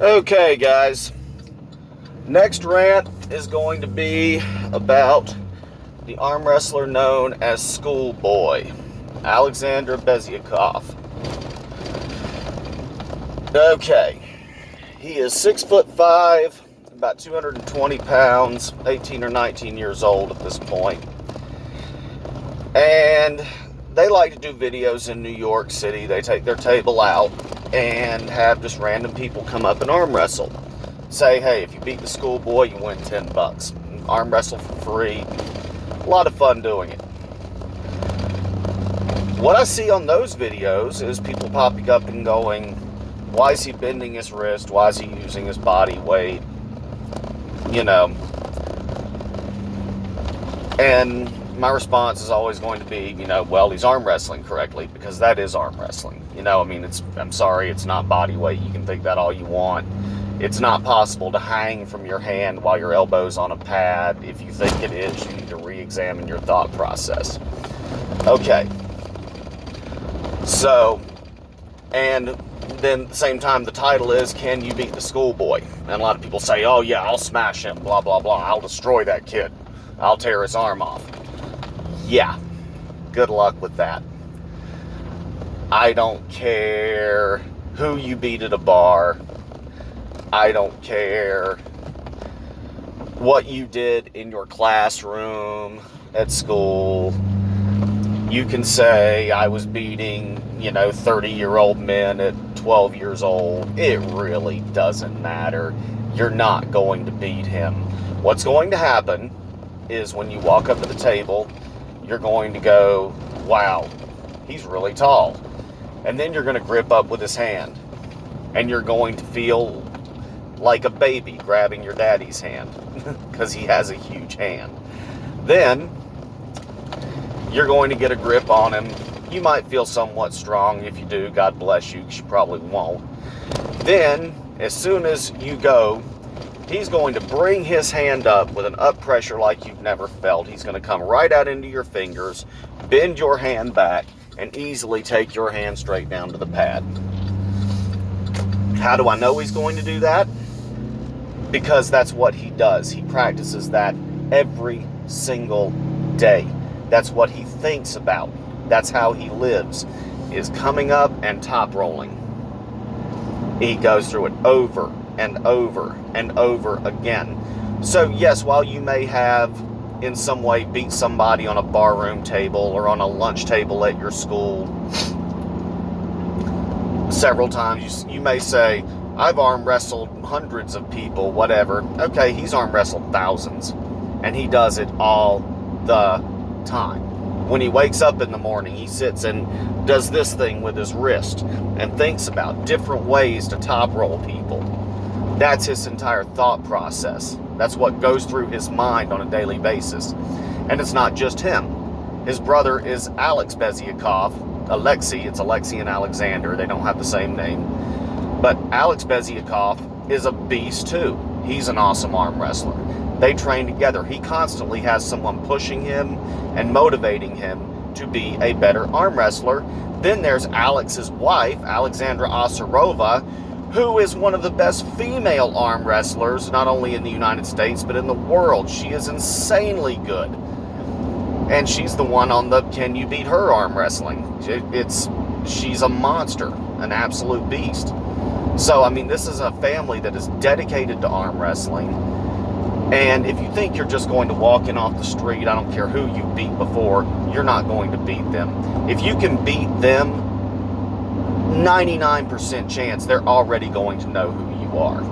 Okay, guys. Next rant is going to be about the arm wrestler known as Schoolboy, Alexander Beziakov. Okay, he is 6'5", about 220 pounds, 18 or 19 years old at this point. And they like to do videos in New York City. They take their table out and have just random people come up and arm wrestle. Say, hey, if you beat the Schoolboy, you win $10. Arm wrestle for free. A lot of fun doing it. What I see on those videos is people popping up and going, why is he bending his wrist? Why is he using his body weight? And my response is always going to be, well, he's arm wrestling correctly, because that is arm wrestling. I'm sorry, it's not body weight. You can think that all you want. It's not possible to hang from your hand while your elbow's on a pad. If you think it is, you need to re-examine your thought process. Okay. So, and then at the same time, the title is, can you beat the Schoolboy? And a lot of people say, oh yeah, I'll smash him, blah, blah, blah. I'll destroy that kid. I'll tear his arm off. Yeah, good luck with that. I don't care who you beat at a bar. I don't care what you did in your classroom at school. You can say I was beating, 30-year-old men at 12 years old. It really doesn't matter. You're not going to beat him. What's going to happen is when you walk up to the table, you're going to go, wow, he's really tall. And then you're going to grip up with his hand. And you're going to feel like a baby grabbing your daddy's hand because he has a huge hand. Then you're going to get a grip on him. You might feel somewhat strong. If you do, God bless you, because you probably won't. Then, as soon as you go, he's going to bring his hand up with an up pressure like you've never felt. He's going to come right out into your fingers, bend your hand back, and easily take your hand straight down to the pad. How do I know he's going to do that? Because that's what he does. He practices that every single day. That's what he thinks about. That's how he lives, is coming up and top rolling. He goes through it over and over and over again. So yes, while you may have in some way beat somebody on a barroom table or on a lunch table at your school several times, you may say, I've arm wrestled hundreds of people, whatever. Okay, he's arm wrestled thousands, and he does it all the time. When he wakes up in the morning, he sits and does this thing with his wrist and thinks about different ways to top roll people. That's his entire thought process. That's what goes through his mind on a daily basis. And it's not just him. His brother is Alex Beziakov. It's Alexei and Alexander. They don't have the same name. But Alex Beziakov is a beast too. He's an awesome arm wrestler. They train together. He constantly has someone pushing him and motivating him to be a better arm wrestler. Then there's Alex's wife, Alexandra Osirova, who is one of the best female arm wrestlers, not only in the United States, but in the world. She is insanely good. And she's the one on the Can You Beat Her arm wrestling. She's a monster, an absolute beast. So, this is a family that is dedicated to arm wrestling. And if you think you're just going to walk in off the street, I don't care who you beat before, you're not going to beat them. If you can beat them, 99% chance they're already going to know who you are.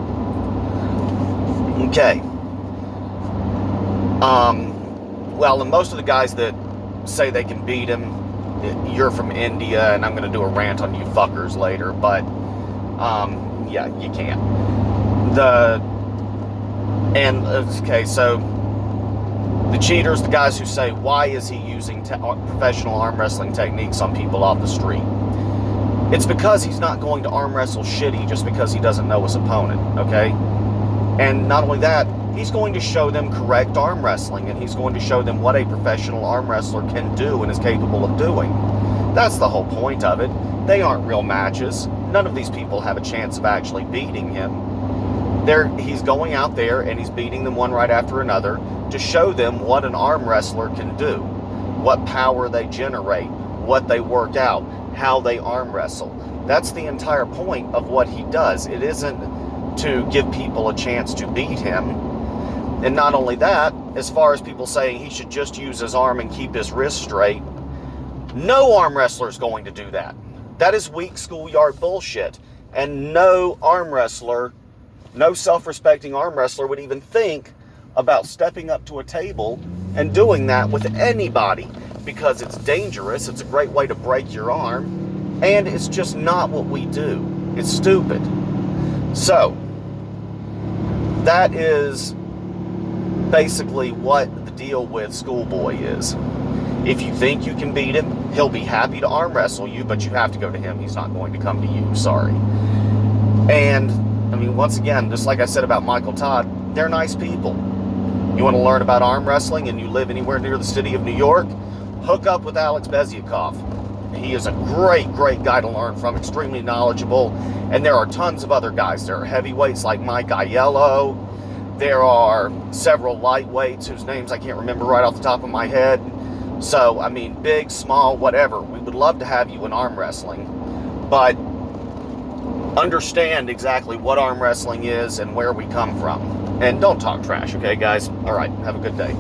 Okay. Well, and most of the guys that say they can beat him, you're from India, and I'm going to do a rant on you fuckers later, but yeah, you can't. So the cheaters, the guys who say, why is he using professional arm wrestling techniques on people off the street? It's because he's not going to arm wrestle shitty just because he doesn't know his opponent, okay? And not only that, he's going to show them correct arm wrestling, and he's going to show them what a professional arm wrestler can do and is capable of doing. That's the whole point of it. They aren't real matches. None of these people have a chance of actually beating him. He's going out there and he's beating them one right after another to show them what an arm wrestler can do, what power they generate, what they work out, how they arm wrestle. That's the entire point of what he does. It isn't to give people a chance to beat him. And not only that, as far as people saying he should just use his arm and keep his wrist straight, no arm wrestler is going to do that. That is weak schoolyard bullshit. And no arm wrestler, no self-respecting arm wrestler would even think about stepping up to a table and doing that with anybody, because it's dangerous, it's a great way to break your arm, and it's just not what we do. It's stupid. So, that is basically what the deal with Schoolboy is. If you think you can beat him, he'll be happy to arm wrestle you, but you have to go to him. He's not going to come to you, sorry. And, I mean, once again, just like I said about Michael Todd, they're nice people. You want to learn about arm wrestling and you live anywhere near the city of New York, hook up with Alex Beziakov. He is a great, great guy to learn from, extremely knowledgeable. And there are tons of other guys. There are heavyweights like Mike Aiello. There are several lightweights whose names I can't remember right off the top of my head. So, I mean, big, small, whatever. We would love to have you in arm wrestling. But understand exactly what arm wrestling is and where we come from. And don't talk trash, okay, guys? All right, have a good day.